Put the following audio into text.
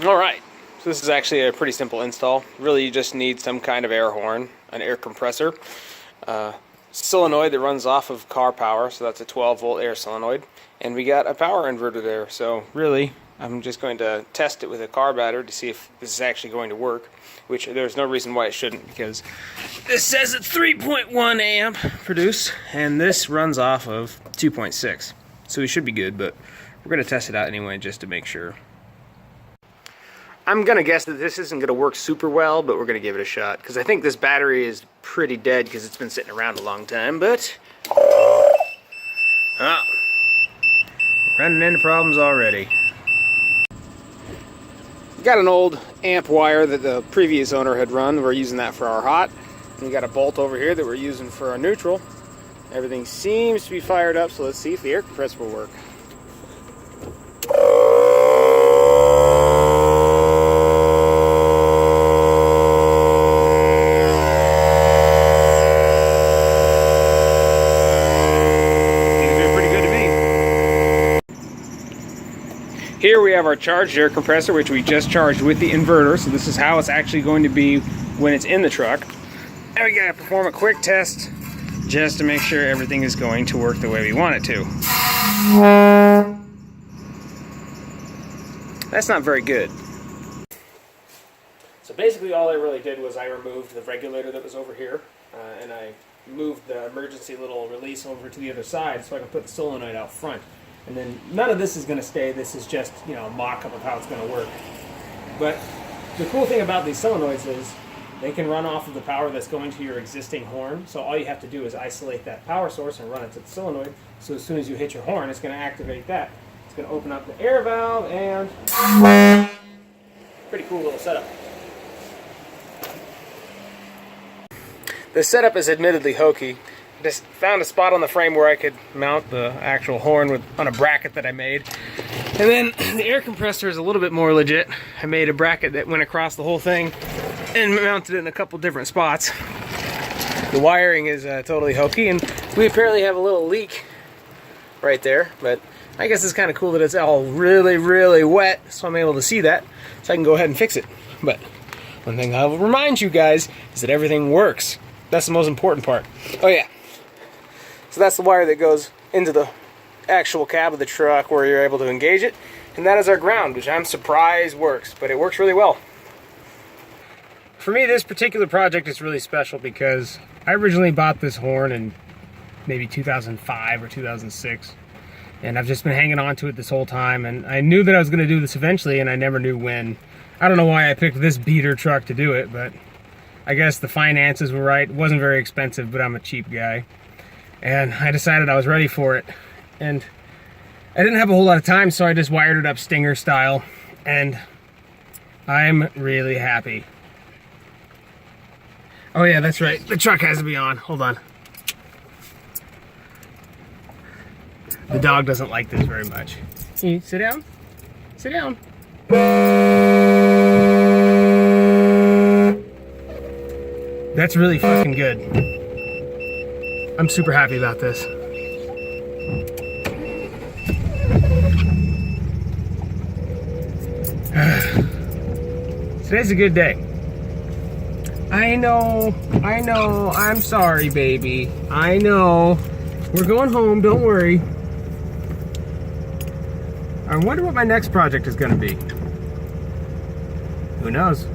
Alright, so this is actually a pretty simple install. Really, you just need some kind of air horn, an air compressor, solenoid that runs off of car power, so that's a 12-volt air solenoid, and we got a power inverter there. So really, I'm just going to test it with a car battery to see if this is actually going to work, which there's no reason why it shouldn't, because this says it's 3.1 amp produced, and this runs off of 2.6. So we should be good, but we're going to test it out anyway just to make sure. I'm going to guess that this isn't going to work super well, but we're going to give it a shot, because I think this battery is pretty dead because it's been sitting around a long time, but running into problems already. We got an old amp wire that the previous owner had run. We're using that for our hot. And we got a bolt over here that we're using for our neutral. Everything seems to be fired up, so let's see if the air compressor will work. Here we have our charged air compressor, which we just charged with the inverter, so this is how it's actually going to be when it's in the truck. And we gotta perform a quick test just to make sure everything is going to work the way we want it to. That's not very good. So basically all I really did was I removed the regulator that was over here, and I moved the emergency little release over to the other side so I can put the solenoid out front. And then none of this is going to stay. This is just, you know, a mock-up of how it's going to work. But the cool thing about these solenoids is they can run off of the power that's going to your existing horn. So all you have to do is isolate that power source and run it to the solenoid. So as soon as you hit your horn, it's going to activate that. It's going to open up the air valve, and pretty cool little setup. The setup is admittedly hokey. Just found a spot on the frame where I could mount the actual horn on a bracket that I made. And then the air compressor is a little bit more legit. I made a bracket that went across the whole thing and mounted it in a couple different spots. The wiring is totally hokey, and we apparently have a little leak right there, but I guess it's kind of cool that it's all really, really wet, so I'm able to see that, so I can go ahead and fix it. But one thing I will remind you guys is that everything works. That's the most important part. Oh yeah. So that's the wire that goes into the actual cab of the truck where you're able to engage it. And that is our ground, which I'm surprised works, but it works really well. For me, this particular project is really special because I originally bought this horn in maybe 2005 or 2006. And I've just been hanging on to it this whole time. And I knew that I was going to do this eventually, and I never knew when. I don't know why I picked this beater truck to do it, but I guess the finances were right. It wasn't very expensive, but I'm a cheap guy. And I decided I was ready for it. And I didn't have a whole lot of time, so I just wired it up Stinger style. And I'm really happy. Oh yeah, that's right. The truck has to be on. Hold on. The dog doesn't like this very much. Can you sit down? Sit down. That's really fucking good. I'm super happy about this. Today's a good day. I know, I'm sorry, baby. I know. We're going home, don't worry. I wonder what my next project is gonna be. Who knows?